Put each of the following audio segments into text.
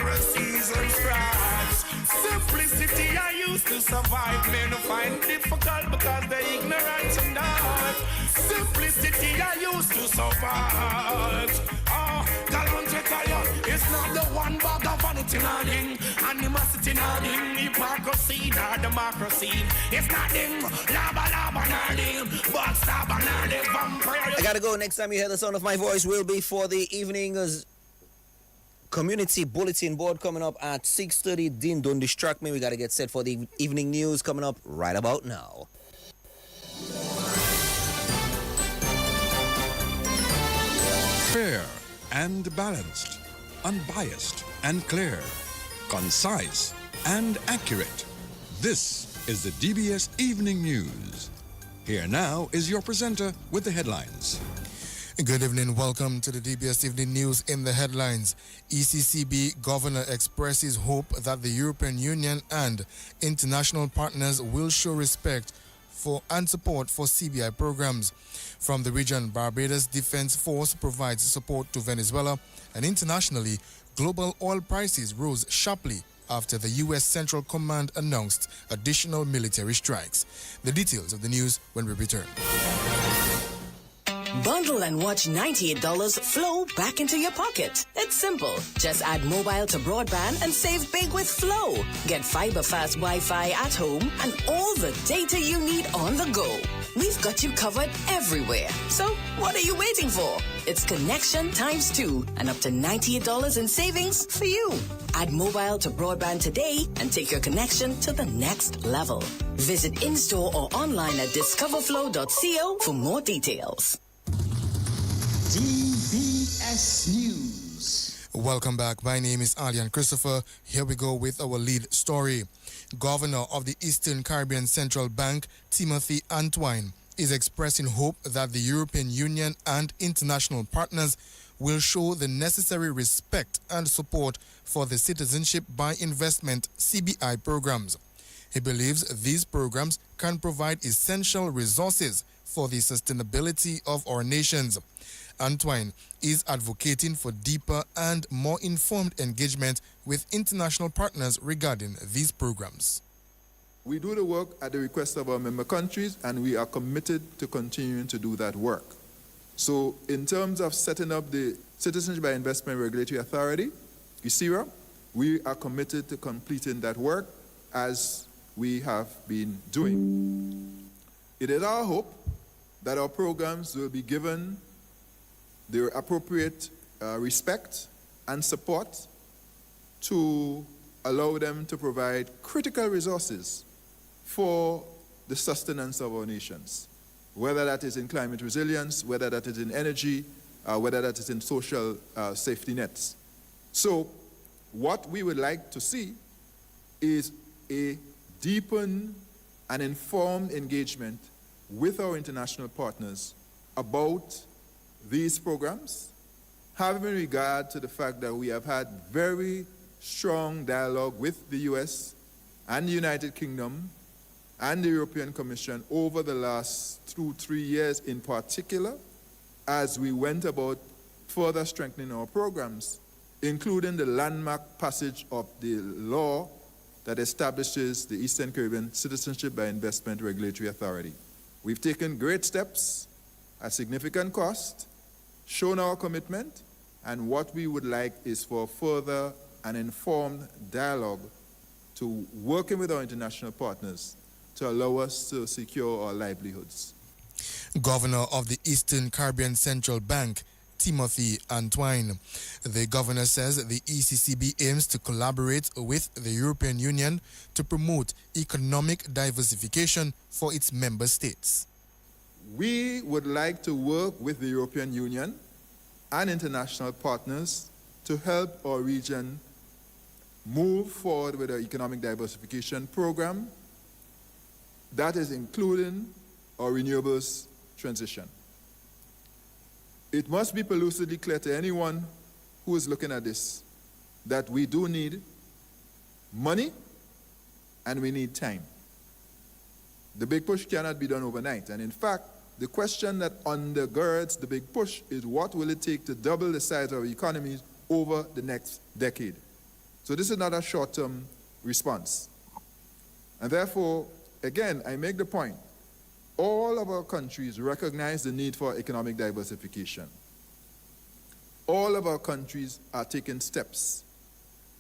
heresies and frauds. Simplicity I used to survive, men find difficult because they're ignorant and not. Simplicity I used to survive. Galantre tire, it's not the one bag of vanity nothing, animosity nothing, hypocrisy nor democracy. It's nothing, laba laba nothing, but stabba nothing, vampire. I gotta go. Next time you hear the sound of my voice will be for the evening's community bulletin board coming up at 6:30. Dean, don't distract me. We gotta get set for the evening news coming up right about now. Fair and balanced, unbiased and clear, concise and accurate. This is the DBS Evening News. Here now is your presenter with the headlines. Good evening. Welcome to the DBS Evening News. In the headlines, ECCB Governor expresses hope that the European Union and international partners will show respect for and support for CBI programs. From the region, Barbados Defense Force provides support to Venezuela, and internationally, global oil prices rose sharply after the U.S. Central Command announced additional military strikes. The details of the news when we return. Bundle and watch $98 flow back into your pocket. It's simple. Just add mobile to broadband and save big with Flow. Get fiber fast Wi-Fi at home and all the data you need on the go. We've got you covered everywhere. So what are you waiting for? It's connection times 2 and up to $98 in savings for you. Add mobile to broadband today and take your connection to the next level. Visit in-store or online at discoverflow.co for more details. DBS News. Welcome back. My name is Alian Christopher. Here we go with our lead story. Governor of the Eastern Caribbean Central Bank, Timothy Antwine, is expressing hope that the European Union and international partners will show the necessary respect and support for the Citizenship by Investment CBI programs. He believes these programs can provide essential resources for the sustainability of our nations. Antwine is advocating for deeper and more informed engagement with international partners regarding these programs. We do the work at the request of our member countries, and we are committed to continuing to do that work. So in terms of setting up the Citizenship by Investment Regulatory Authority, ICIRA, we are committed to completing that work as we have been doing. It is our hope that our programs will be given the appropriate respect and support to allow them to provide critical resources for the sustenance of our nations, whether that is in climate resilience, whether that is in energy, whether that is in social safety nets. So what we would like to see is a deepened and informed engagement with our international partners about these programs, having regard to the fact that we have had very strong dialogue with the US and the United Kingdom and the European Commission over the last 2-3 years in particular, as we went about further strengthening our programs, including the landmark passage of the law that establishes the Eastern Caribbean Citizenship by Investment Regulatory Authority. We've taken great steps at significant cost, shown our commitment, and what we would like is for further and informed dialogue to working with our international partners to allow us to secure our livelihoods. Governor of the Eastern Caribbean Central Bank, Timothy Antwine. The governor says the ECCB aims to collaborate with the European Union to promote economic diversification for its member states. We would like to work with the European Union and international partners to help our region move forward with our economic diversification program that is including our renewables transition. It must be lucidly clear to anyone who is looking at this that we do need money and we need time. The big push cannot be done overnight. And in fact, the question that undergirds the big push is what will it take to double the size of our economies over the next decade? So this is not a short-term response. And therefore, again, I make the point, all of our countries recognize the need for economic diversification. All of our countries are taking steps.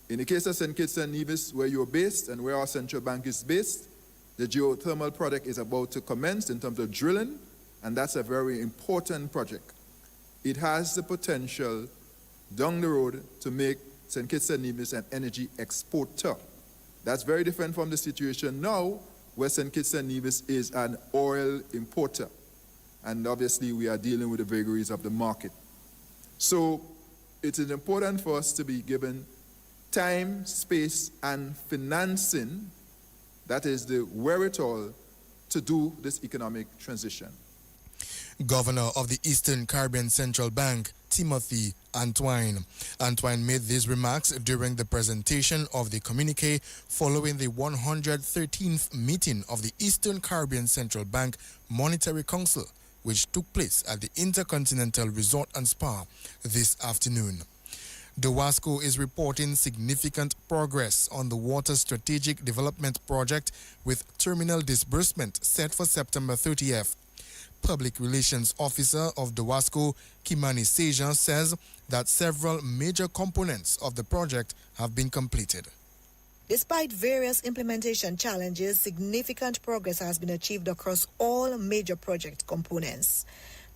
In the case of St. Kitts and Nevis, where you're based and where our central bank is based, the geothermal project is about to commence in terms of drilling, and that's a very important project. It has the potential down the road to make St. Kitts and Nevis an energy exporter. That's very different from the situation now, where St. Kitts and Nevis is an oil importer. And obviously we are dealing with the vagaries of the market. So it is important for us to be given time, space, and financing, that is the wherewithal to do this economic transition. Governor of the Eastern Caribbean Central Bank, Timothy Antoine. Antoine made these remarks during the presentation of the communique following the 113th meeting of the Eastern Caribbean Central Bank Monetary Council, which took place at the Intercontinental Resort and Spa this afternoon. DOWASCO is reporting significant progress on the Water Strategic Development Project with terminal disbursement set for September 30th. Public Relations Officer of DOWASCO, Kimani Sejan, says that several major components of the project have been completed. Despite various implementation challenges, significant progress has been achieved across all major project components.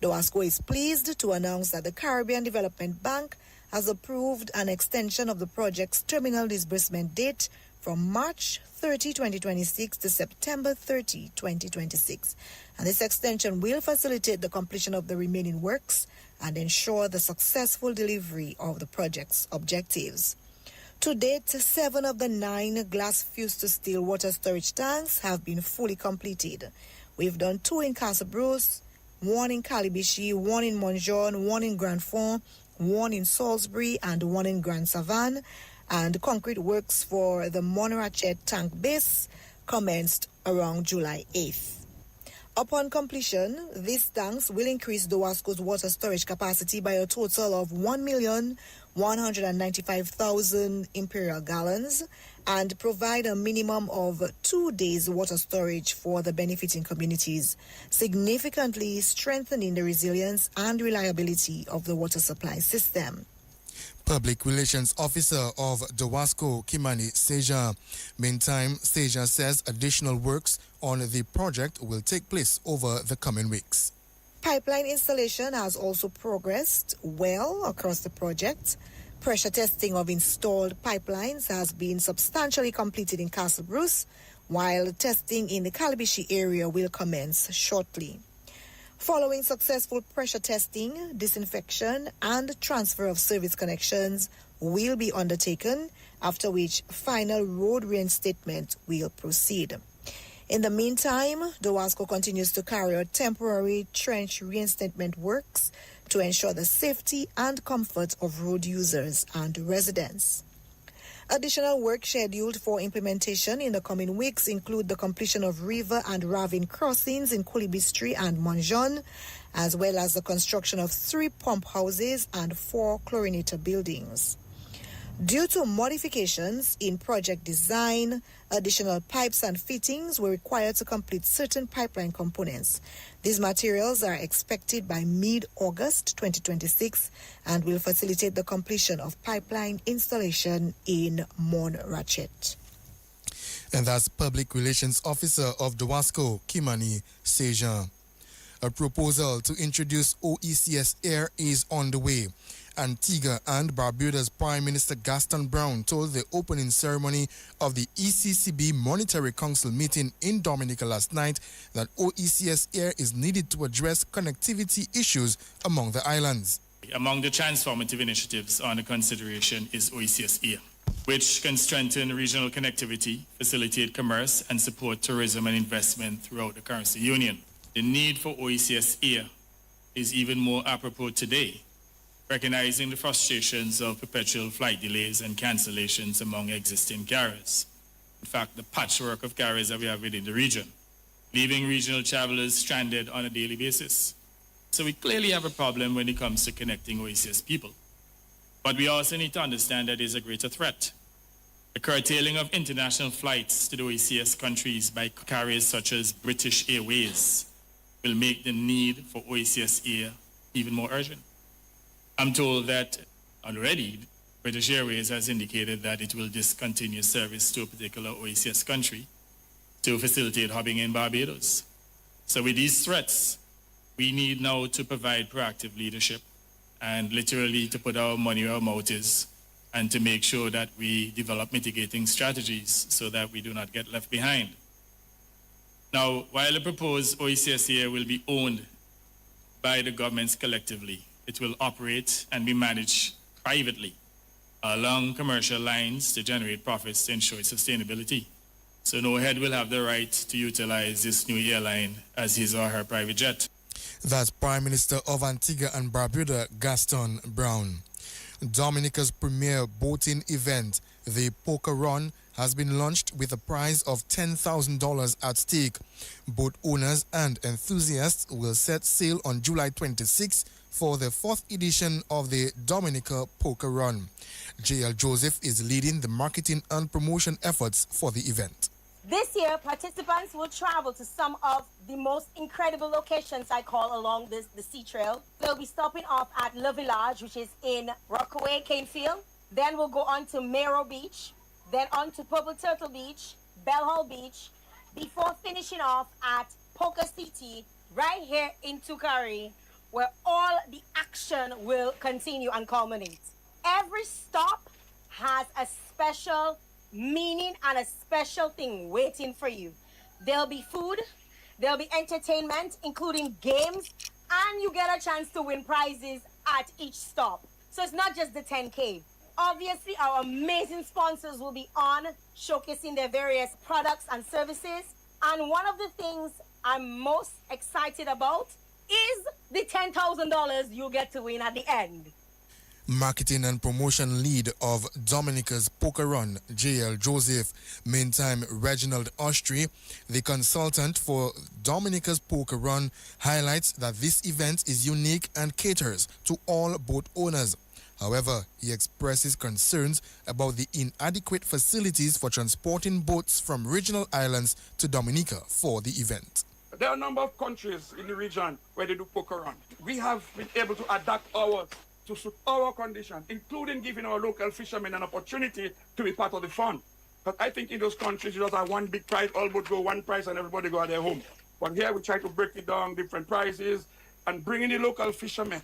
DOWASCO is pleased to announce that the Caribbean Development Bank has approved an extension of the project's terminal disbursement date from March 30, 2026 to September 30, 2026. And this extension will facilitate the completion of the remaining works and ensure the successful delivery of the project's objectives. To date, 7 of the 9 glass-fused to steel water storage tanks have been fully completed. We've done 2 in Casa Bruce, 1 in Calibichi, 1 in Montjean, 1 in Grand Fond, 1 in Salisbury, and 1 in Grand Savanne. And concrete works for the Monrachet tank base commenced around July 8th. Upon completion, these tanks will increase DOWASCO's water storage capacity by a total of 1,195,000 imperial gallons and provide a minimum of 2 days water storage for the benefiting communities, significantly strengthening the resilience and reliability of the water supply system. Public Relations Officer of DOWASCO, Kimani Sejan. Meantime, Sejan says additional works on the project will take place over the coming weeks. Pipeline installation has also progressed well across the project. Pressure testing of installed pipelines has been substantially completed in Castle Bruce, while testing in the Calibichi area will commence shortly. Following successful pressure testing, disinfection, and transfer of service connections will be undertaken, after which final road reinstatement will proceed. In the meantime, DOWASCO continues to carry out temporary trench reinstatement works to ensure the safety and comfort of road users and residents. Additional work scheduled for implementation in the coming weeks include the completion of river and ravine crossings in Kulibistri and Montjean, as well as the construction of 3 pump houses and 4 chlorinator buildings. Due to modifications in project design, additional pipes and fittings were required to complete certain pipeline components. These materials are expected by mid-August 2026 and will facilitate the completion of pipeline installation in Monrachet. And that's Public Relations Officer of DOWASCO, Kimani Sejan. A proposal to introduce OECS Air is on the way. Antigua and Barbuda's Prime Minister Gaston Brown told the opening ceremony of the ECCB Monetary Council meeting in Dominica last night that OECS Air is needed to address connectivity issues among the islands. Among the transformative initiatives under consideration is OECS Air, which can strengthen regional connectivity, facilitate commerce, and support tourism and investment throughout the currency union. The need for OECS Air is even more apropos today, recognizing the frustrations of perpetual flight delays and cancellations among existing carriers. In fact, the patchwork of carriers that we have within the region, leaving regional travelers stranded on a daily basis. So we clearly have a problem when it comes to connecting OECS people. But we also need to understand that there's a greater threat. The curtailing of international flights to the OECS countries by carriers such as British Airways will make the need for OECS air even more urgent. I'm told that already British Airways has indicated that it will discontinue service to a particular OECS country to facilitate hubbing in Barbados. So with these threats, we need now to provide proactive leadership and literally to put our money where our mouth is and to make sure that we develop mitigating strategies so that we do not get left behind. Now, while the proposed OECS air will be owned by the governments collectively, it will operate and be managed privately along commercial lines to generate profits to ensure sustainability. So no head will have the right to utilize this new airline as his or her private jet. That's Prime Minister of Antigua and Barbuda, Gaston Brown. Dominica's premier boating event, the Poker Run, has been launched with a prize of $10,000 at stake. Boat owners and enthusiasts will set sail on July 26 for the 4th edition of the Dominica Poker Run. J.L. Joseph is leading the marketing and promotion efforts for the event. This year, participants will travel to some of the most incredible locations I call along the sea trail. They'll be stopping off at Le Village, which is in Rockaway, Canefield. Then we'll go on to Mero Beach, then on to Purple Turtle Beach, Bell Hall Beach, before finishing off at Poker City, right here in Tukari, where all the action will continue and culminate. Every stop has a special meaning and a special thing waiting for you. There'll be food, there'll be entertainment, including games, and you get a chance to win prizes at each stop. So it's not just the 10K. Obviously, our amazing sponsors will be on, showcasing their various products and services. And one of the things I'm most excited about is the $10,000 you'll get to win at the end. Marketing and promotion lead of Dominica's Poker Run, J.L. Joseph. Meantime, Reginald Austri, the consultant for Dominica's Poker Run, highlights that this event is unique and caters to all boat owners. However, he expresses concerns about the inadequate facilities for transporting boats from regional islands to Dominica for the event. There are a number of countries in the region where they do poker run. We have been able to adapt ours to suit our conditions, including giving our local fishermen an opportunity to be part of the fun. But I think in those countries, you just have one big prize, all boats go one prize and everybody go at their home. But here we try to break it down, different prizes, and bring in the local fishermen.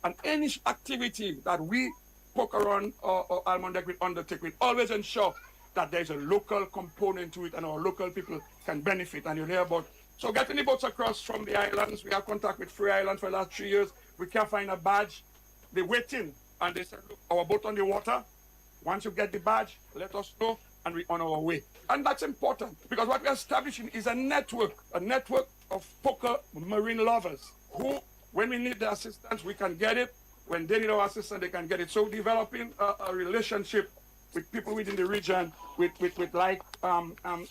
And any activity that we poker run or almond deck will undertake, we always ensure that there's a local component to it and our local people can benefit. And you'll hear about, so getting the boats across from the islands, we have contact with Free Island for the last 3 years. We can't find a badge. They wait in and they say, look, our boat on the water. Once you get the badge, let us know and we're on our way. And that's important because what we're establishing is a network of poker marine lovers who, when we need the assistance, we can get it. When they need our assistance, they can get it. So developing a relationship with people within the region with like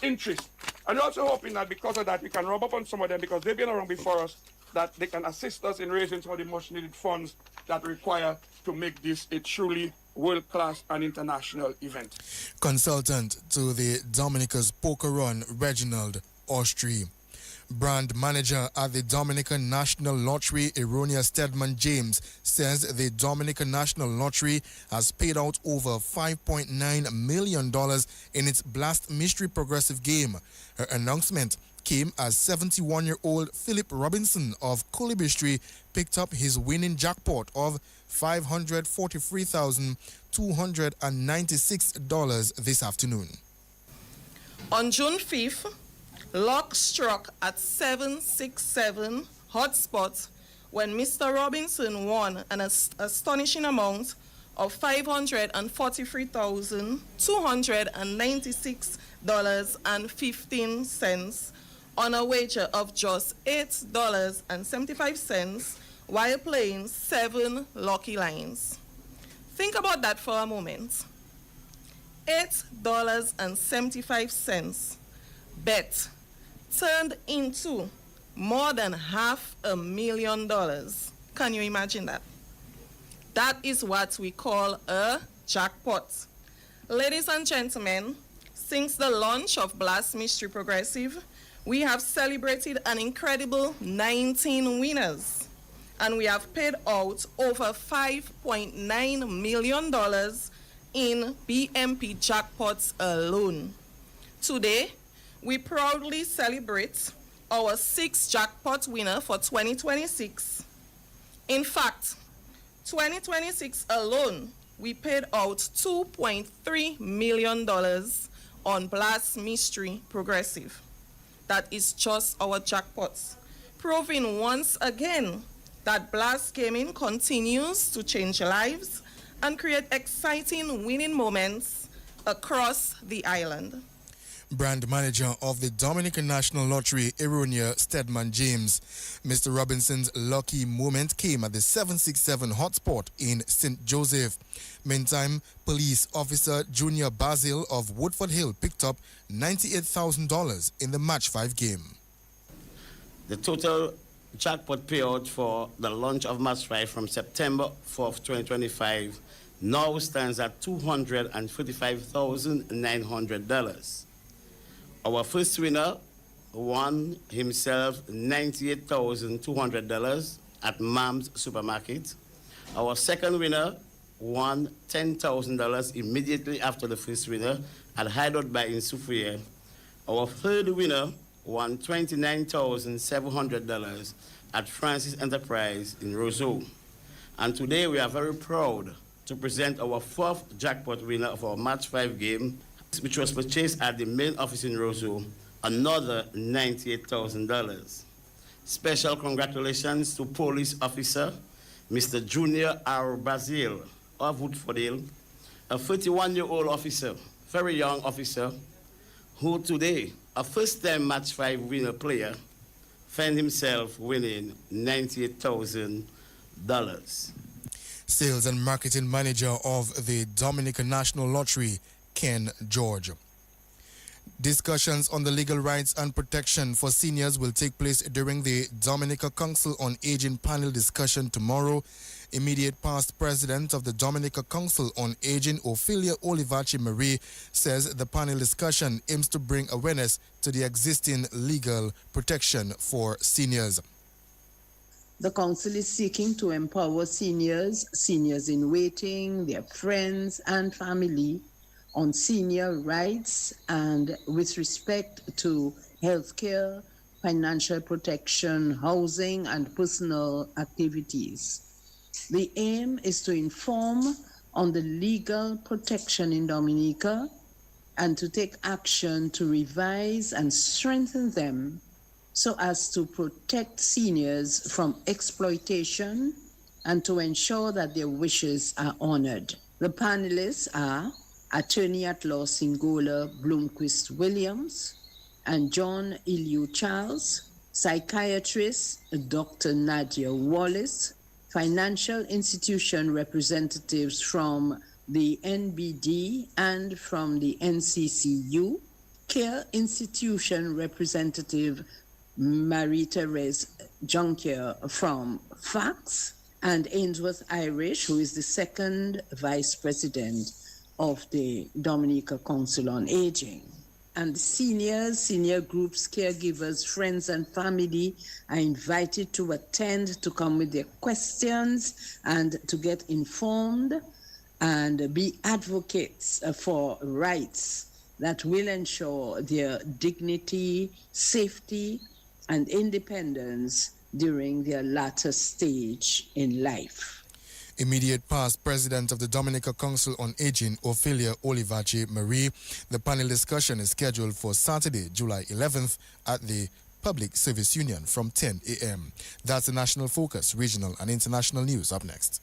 interest. And also hoping that because of that, we can rub up on some of them because they've been around before us, that they can assist us in raising some of the much needed funds that require to make this a truly world-class and international event. Consultant to the Dominica's Poker Run, Reginald Austri. Brand manager at the Dominican National Lottery, Eronia Stedman James, says the Dominican National Lottery has paid out over $5.9 million in its Blast Mystery Progressive game. Her announcement came as 71-year-old Philip Robinson of Coolibistry picked up his winning jackpot of $543,296 this afternoon. On June 5th, luck struck at 767 hotspots when Mr. Robinson won an astonishing amount of $543,296.15 on a wager of just $8.75 while playing 7 lucky lines. Think about that for a moment. $8.75 bet turned into more than $500,000. Can you imagine that? That is what we call a jackpot. Ladies and gentlemen, since the launch of Blast Mystery Progressive, we have celebrated an incredible 19 winners, and we have paid out over $5.9 million in BMP jackpots alone. Today, we proudly celebrate our 6th jackpot winner for 2026. In fact, 2026 alone, we paid out $2.3 million on Blast Mystery Progressive. That is just our jackpots, proving once again that Blast Gaming continues to change lives and create exciting winning moments across the island. Brand manager of the Dominican National Lottery, Eronia Stedman James. Mr. Robinson's lucky moment came at the 767 hotspot in St. Joseph. Meantime, police officer Junior Basil of Woodford Hill picked up $98,000 in the Match 5 game. The total jackpot payout for the launch of Match 5 from September 4th, 2025 now stands at $245,900. Our first winner won himself $98,200 at Mam's Supermarket. Our second winner won $10,000 immediately after the first winner at Hideout by Insufrier. Our third winner won $29,700 at Francis Enterprise in Roseau. And today we are very proud to present our 4th jackpot winner of our Match 5 game, which was purchased at the main office in Roseau, another $98,000. Special congratulations to police officer Mr. Junior R. Basil of Woodford Hill, a 31-year-old officer, very young officer, who today, a first-time Match 5 winner player, found himself winning $98,000. Sales and marketing manager of the Dominican National Lottery, Ken George. Discussions on the legal rights and protection for seniors will take place during the Dominica Council on Aging panel discussion tomorrow. Immediate past president of the Dominica Council on Aging, Ophelia Olivache Marie, says the panel discussion aims to bring awareness to the existing legal protection for seniors. The council is seeking to empower seniors in waiting, their friends and family on senior rights and with respect to healthcare, financial protection, housing, and personal activities. The aim is to inform on the legal protection in Dominica and to take action to revise and strengthen them so as to protect seniors from exploitation and to ensure that their wishes are honored. The panelists are Attorney at Law Singola Bloomquist Williams and John Iliu Charles, psychiatrist Dr. Nadia Wallace, financial institution representatives from the NBD and from the NCCU, care institution representative Marie-Therese Juncker from FACS, and Ainsworth Irish, who is the second vice president of the Dominica Council on Aging. And seniors, senior groups, caregivers, friends, and family are invited to attend, to come with their questions and to get informed and be advocates for rights that will ensure their dignity, safety, and independence during their latter stage in life. Immediate past president of the Dominica Council on Aging, Ophelia Olivache Marie. The panel discussion is scheduled for Saturday, July 11th at the Public Service Union from 10 a.m. That's the National Focus, Regional and International News. Up next.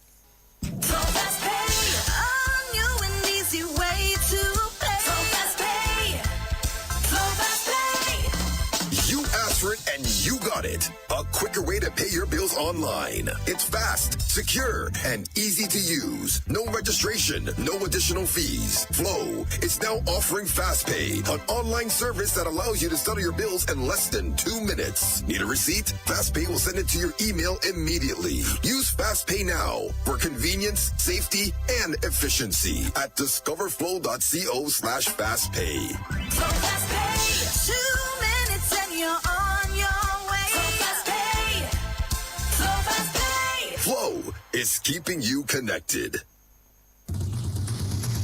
You asked for it and And you got it. A quicker way to pay your bills online. It's fast, secure, and easy to use. No registration, no additional fees. Flow is now offering FastPay, an online service that allows you to settle your bills in less than 2 minutes. Need a receipt? FastPay will send it to your email immediately. Use FastPay now for convenience, safety, and efficiency at discoverflow.co/fastpay. So FastPay, 2 minutes and you're on your way. So FastPay, so FastPay. Flow is keeping you connected.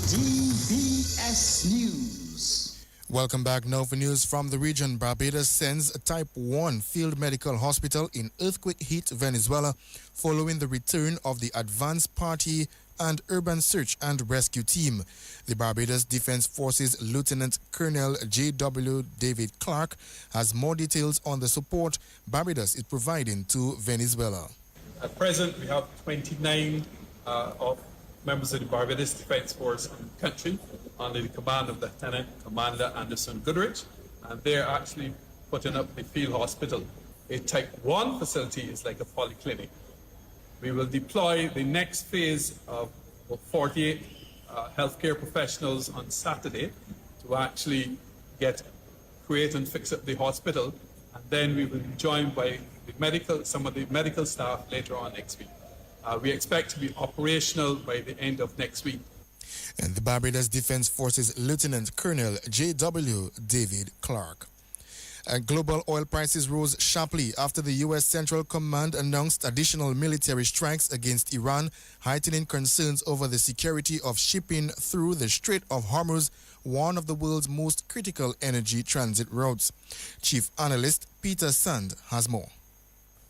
DBS News. Welcome back. Now for news from the region. Barbados sends a Type 1 field medical hospital in earthquake-hit Venezuela following the return of the Advanced Party and Urban Search and Rescue Team. The Barbados Defense Forces Lieutenant Colonel J.W. David Clark has more details on the support Barbados is providing to Venezuela. At present, we have 29 of members of the Barbados Defense Force in the country under the command of Lieutenant Commander Anderson Goodrich, and they're actually putting up the field hospital. A Type 1 facility is like a polyclinic. We will deploy the next phase of 48 healthcare professionals on Saturday to actually create and fix up the hospital, and then we will be joined by some of the medical staff later on next week. We expect to be operational by the end of next week. And the Barbados Defense Forces Lieutenant Colonel J.W. David Clark. Global oil prices rose sharply after the U.S. Central Command announced additional military strikes against Iran, heightening concerns over the security of shipping through the Strait of Hormuz, one of the world's most critical energy transit routes. Chief Analyst Peter Sand has more.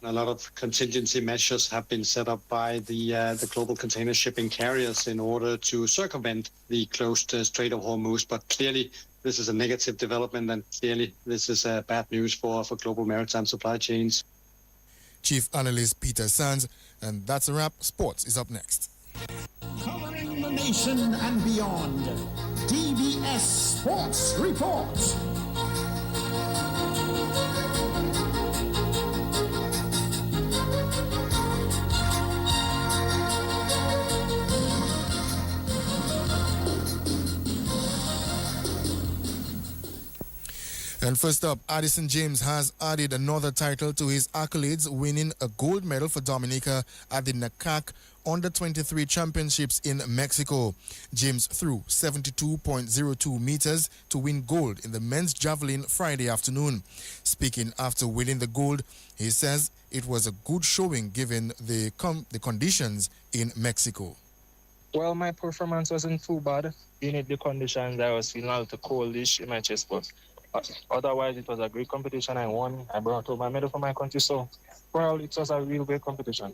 A lot of contingency measures have been set up by the global container shipping carriers in order to circumvent the closed Strait of Hormuz. But clearly, this is a negative development, and clearly, this is bad news for global maritime supply chains. Chief Analyst Peter Sands, and that's a wrap. Sports is up next. Covering the nation and beyond, DBS Sports Report. And first up, Addison James has added another title to his accolades, winning a gold medal for Dominica at the NACAC Under-23 Championships in Mexico. James threw 72.02 meters to win gold in the men's javelin Friday afternoon. Speaking after winning the gold, he says it was a good showing given the conditions in Mexico. Well, my performance wasn't too bad. In the conditions, I was feeling a little coldish in my chest, but otherwise, it was a great competition. I won. I brought home my medal for my country. So, well, it was a real great competition.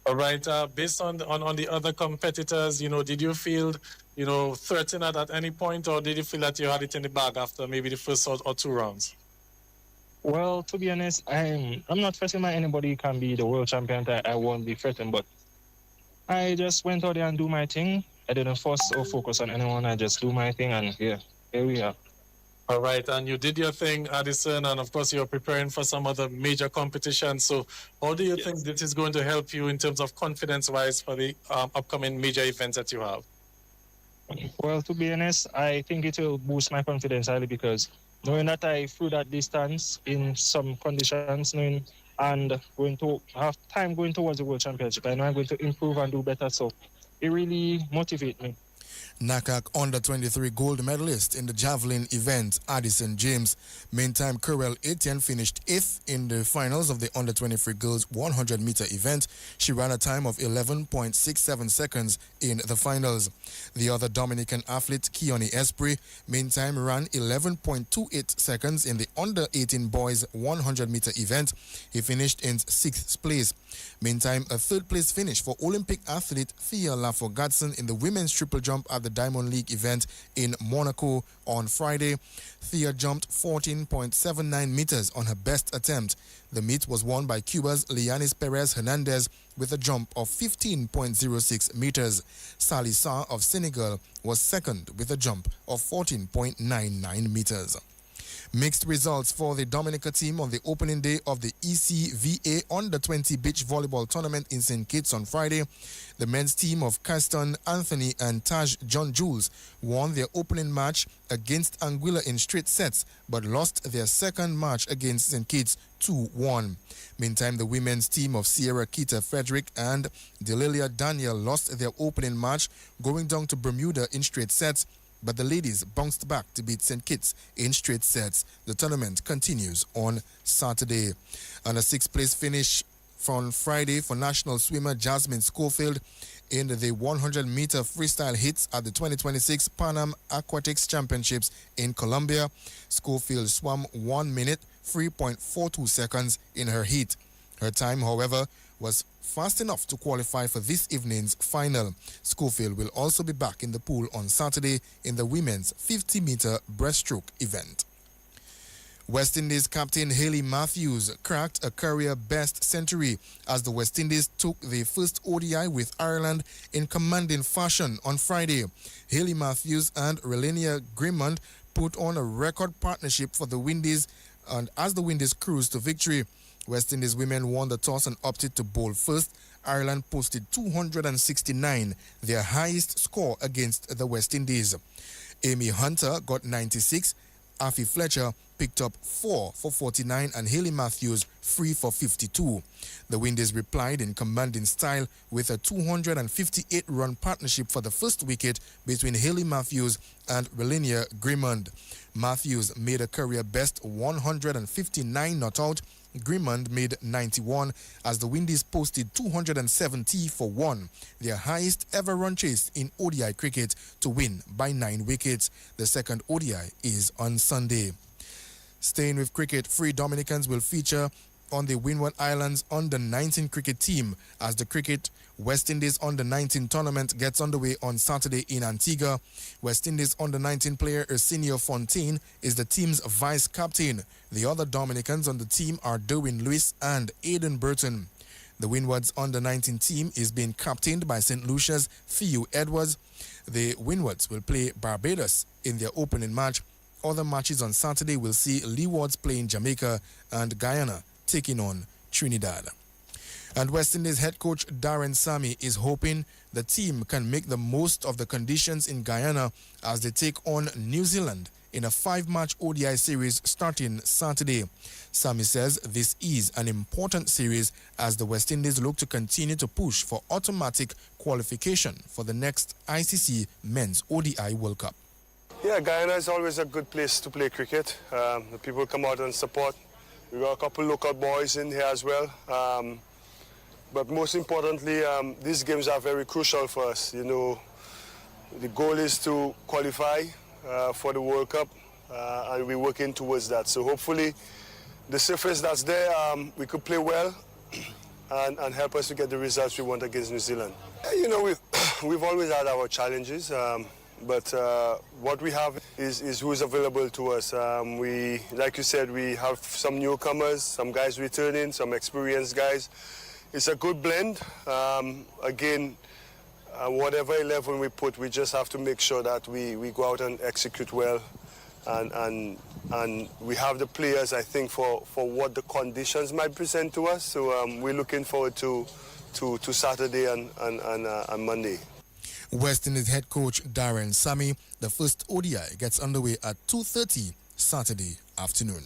All right. Based on the other competitors, did you feel, threatened at any point, or did you feel that you had it in the bag after maybe the first or two rounds? Well, to be honest, I'm not threatened by anybody who can be the world champion. I won't be threatened, but I just went out there and do my thing. I didn't force or focus on anyone. I just do my thing, and here we are. All right, and you did your thing, Addison, and of course you're preparing for some other major competitions. So how do you think this is going to help you in terms of confidence-wise for the upcoming major events that you have? Well, to be honest, I think it will boost my confidence highly because knowing that I flew that distance in some conditions, and going to have time going towards the World Championship, I know I'm going to improve and do better, so it really motivates me. NACAC Under-23 gold medalist in the javelin event, Addison James. Meantime, Kerel Etienne finished 8th in the finals of the Under-23 girls 100-meter event. She ran a time of 11.67 seconds in the finals. The other Dominican athlete, Keone Esprit, meantime ran 11.28 seconds in the Under-18 boys 100-meter event. He finished in 6th place. Meantime, a 3rd place finish for Olympic athlete Thea Lafogadson in the women's triple jump at the Diamond League event in Monaco on Friday. Thea jumped 14.79 meters on her best attempt. The meet was won by Cuba's Lianis Perez Hernandez with a jump of 15.06 meters. Sally Sarr of Senegal was second with a jump of 14.99 meters. Mixed results for the Dominica team on the opening day of the ECVA Under-20 Beach Volleyball Tournament in St. Kitts on Friday. The men's team of Caston Anthony and Taj John Jules won their opening match against Anguilla in straight sets, but lost their second match against St. Kitts 2-1. Meantime, the women's team of Sierra Kita Frederick and Delilia Daniel lost their opening match, going down to Bermuda in straight sets, but the ladies bounced back to beat St. Kitts in straight sets. The tournament continues on Saturday. And a sixth-place finish from Friday for national swimmer Jasmine Schofield in the 100-meter freestyle hits at the 2026 Pan Am Aquatics Championships in Colombia. Schofield swam 1 minute, 3.42 seconds in her heat. Her time, however, was fast enough to qualify for this evening's final. Schofield will also be back in the pool on Saturday in the women's 50-meter breaststroke event. West Indies captain Hayley Matthews cracked a career-best century as the West Indies took the first ODI with Ireland in commanding fashion on Friday. Hayley Matthews and Relenia Grimond put on a record partnership for the Windies, and as the Windies cruised to victory, West Indies women won the toss and opted to bowl first. Ireland posted 269, their highest score against the West Indies. Amy Hunter got 96, Afi Fletcher picked up 4 for 49, and Hayley Matthews 3 for 52. The Windies replied in commanding style with a 258-run partnership for the first wicket between Hayley Matthews and Relenia Grimond. Matthews made a career-best 159 not out. Grimond made 91 as the Windies posted 270 for 1, their highest ever run chase in ODI cricket, to win by 9 wickets. The second ODI is on Sunday. Staying with cricket, 3 Dominicans will feature on the Windward Islands Under-19 cricket team as the Cricket West Indies Under-19 tournament gets underway on Saturday in Antigua. West Indies Under-19 player Arsenio Fontaine is the team's vice captain. The other Dominicans on the team are Derwin Lewis and Aidan Burton. The Windward's Under-19 team is being captained by St. Lucia's Theo Edwards. The Windwards will play Barbados in their opening match. Other matches on Saturday will see Leewards playing Jamaica and Guyana taking on Trinidad. And West Indies head coach Darren Sammy is hoping the team can make the most of the conditions in Guyana as they take on New Zealand in a 5-match ODI series starting Saturday. Sammy says this is an important series as the West Indies look to continue to push for automatic qualification for the next ICC Men's ODI World Cup. Yeah, Guyana is always a good place to play cricket. The people come out and support. We got a couple local boys in here as well. But most importantly, these games are very crucial for us. You know, the goal is to qualify for the World Cup, and we're working towards that. So hopefully, the surface that's there, we could play well and help us to get the results we want against New Zealand. You know, we've always had our challenges, but what we have is who's available to us. We, like you said, we have some newcomers, some guys returning, some experienced guys. It's a good blend. Again, whatever 11 we put, we just have to make sure that we go out and execute well, and we have the players, I think, for what the conditions might present to us. So we're looking forward to Saturday and Monday. West Indies head coach Darren Sammy. The first ODI gets underway at 2:30 Saturday afternoon.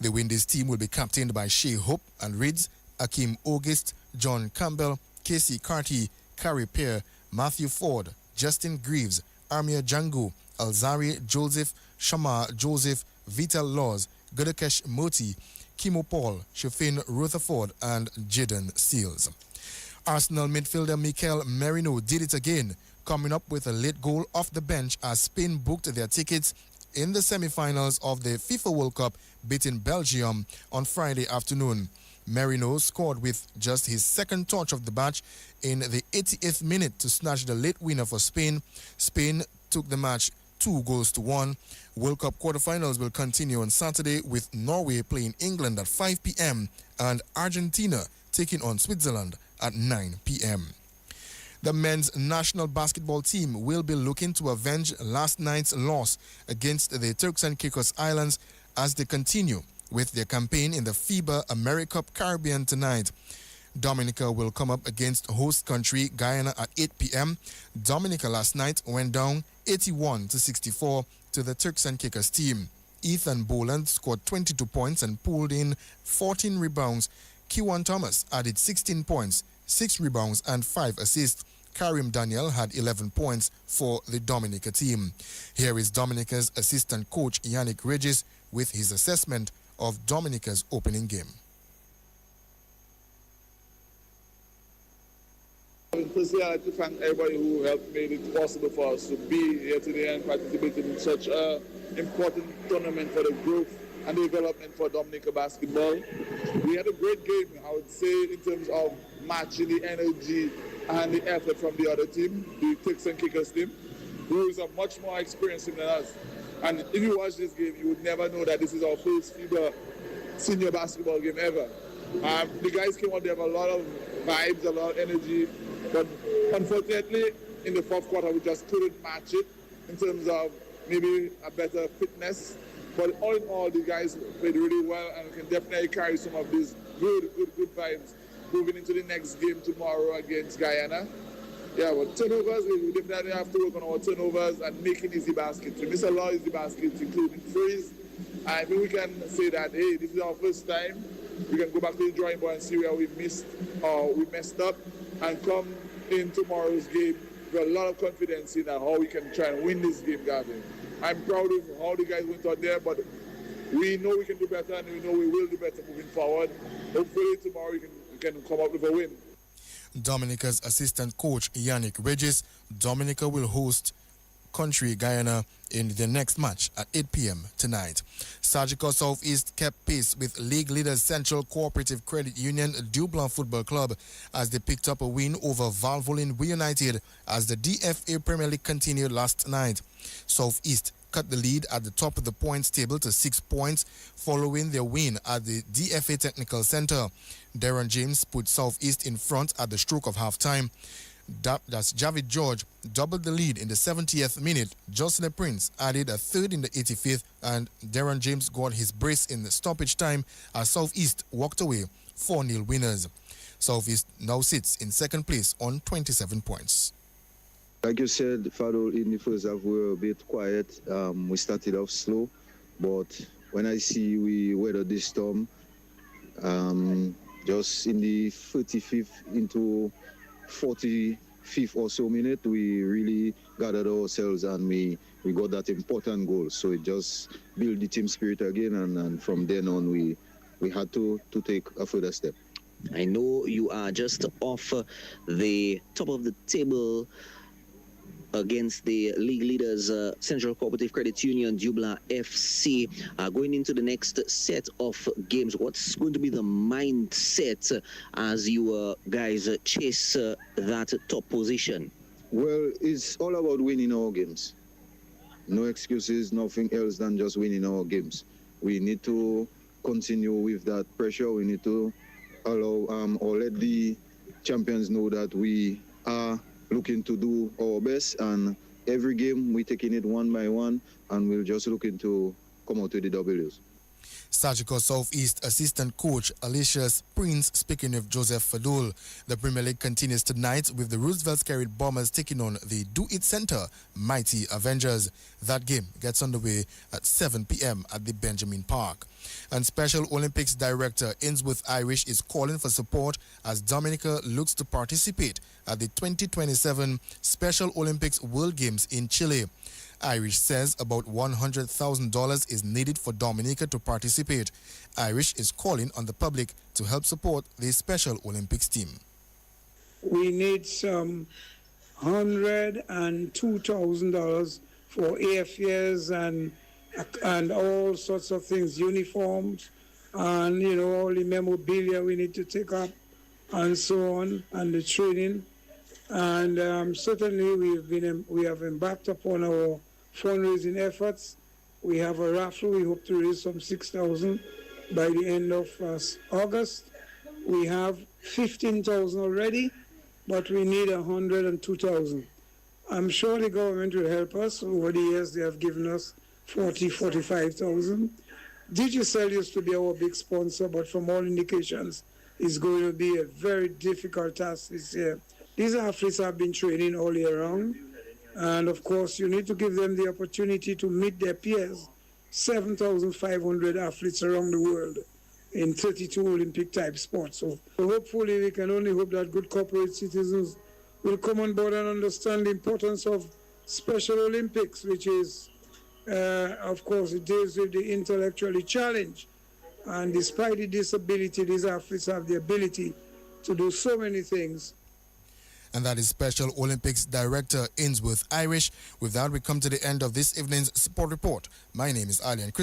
The Windies team will be captained by Shea Hope and Rids, Akeem August, John Campbell, Casey Carty, Carrie Pear, Matthew Ford, Justin Greaves, Armia Django, Alzari Joseph, Shamar Joseph, Vital Laws, Gudakesh Moti, Kimo Paul, Shafin Rutherford, and Jaden Seals. Arsenal midfielder Mikel Merino did it again, coming up with a late goal off the bench as Spain booked their tickets in the semi-finals of the FIFA World Cup, beating Belgium on Friday afternoon. Merino scored with just his second touch of the match in the 80th minute to snatch the late winner for Spain. Spain took the match 2-1. World Cup quarterfinals will continue on Saturday with Norway playing England at 5 p.m. and Argentina taking on Switzerland at 9 p.m. The men's national basketball team will be looking to avenge last night's loss against the Turks and Caicos Islands as they continue with their campaign in the FIBA AmeriCup Caribbean tonight. Dominica will come up against host country Guyana at 8 p.m. Dominica last night went down 81-64 to the Turks and Caicos team. Ethan Boland scored 22 points and pulled in 14 rebounds. Kewan Thomas added 16 points, 6 rebounds and 5 assists. Karim Daniel had 11 points for the Dominica team. Here is Dominica's assistant coach Yannick Regis with his assessment of Dominica's opening game. Firstly, I'd like to thank everybody who helped made it possible for us to be here today and participate in such an important tournament for the growth and development for Dominica basketball. We had a great game, I would say, in terms of matching the energy and the effort from the other team, the Turks and Caicos team, who is a much more experienced team than us. And if you watch this game, you would never know that this is our first FIBA senior basketball game ever. The guys came out, they have a lot of vibes, a lot of energy, but unfortunately, in the fourth quarter, we just couldn't match it in terms of maybe a better fitness. But all in all, the guys played really well and can definitely carry some of these good vibes moving into the next game tomorrow against Guyana. Yeah, but turnovers, we definitely have to work on our turnovers and making easy baskets. We miss a lot of easy baskets, including frees. I think we can say that, hey, this is our first time. We can go back to the drawing board and see where we missed or we messed up and come in tomorrow's game with a lot of confidence in how we can try and win this game, Gavin. I'm proud of how the guys went out there, but we know we can do better and we know we will do better moving forward. Hopefully tomorrow we can come up with a win. Dominica's assistant coach Yannick Regis. Dominica will host country Guyana in the next match at 8 p.m. tonight. Sagicor Southeast kept pace with league leaders Central Cooperative Credit Union Dublin Football Club as they picked up a win over Valvoline United as the DFA Premier League continued last night. Southeast cut the lead at the top of the points table to 6 points following their win at the DFA Technical Center. Darren James put Southeast in front at the stroke of halftime. That's Javid George doubled the lead in the 70th minute. Jocelyn Prince added a third in the 85th, and Darren James got his brace in the stoppage time as Southeast walked away 4-0 winners. Southeast now sits in second place on 27 points. Like you said, Fado, in the first half we were a bit quiet. We started off slow, but when I see we weathered this storm, just in the 35th into 45th or so minute, we really gathered ourselves and we got that important goal. So it just built the team spirit again, and from then on we had to take a further step. I know you are just off the top of the table against the league leaders Central Cooperative Credit Union Dublin FC, going into the next set of games. What's going to be the mindset as you guys chase that top position? Well, it's all about winning our games. No excuses, nothing else than just winning our games. We need to continue with that pressure. We need to allow or let the champions know that we are looking to do our best, and every game we're taking it one by one, and we're just looking to come out with the W's. Sagicor Southeast assistant coach Alicia's Prince speaking of Joseph Fadul. The Premier League continues tonight with the Roosevelt Carried Bombers taking on the Do It Center Mighty Avengers. That game gets underway at 7 p.m. at the Benjamin Park. And Special Olympics Director Ainsworth Irish is calling for support as Dominica looks to participate at the 2027 Special Olympics World Games in Chile. Irish says about $100,000 is needed for Dominica to participate. Irish is calling on the public to help support the Special Olympics team. We need some $102,000 for airfares and all sorts of things, uniforms, and all the memorabilia we need to take up, and so on, and the training. And certainly we have embarked upon our fundraising efforts. We have a raffle. We hope to raise some $6,000 by the end of August. We have $15,000 already, but we need $102,000. I'm sure the government will help us. Over the years, they have given us $45,000. Digicel used to be our big sponsor, but from all indications, it's going to be a very difficult task this year. These athletes have been training all year round, and of course, you need to give them the opportunity to meet their peers, 7,500 athletes around the world in 32 Olympic type sports. So hopefully we can only hope that good corporate citizens will come on board and understand the importance of Special Olympics, which is, of course, it deals with the intellectually challenged. And despite the disability, these athletes have the ability to do so many things. And that is Special Olympics Director Ainsworth Irish. With that, we come to the end of this evening's Sport Report. My name is Alian.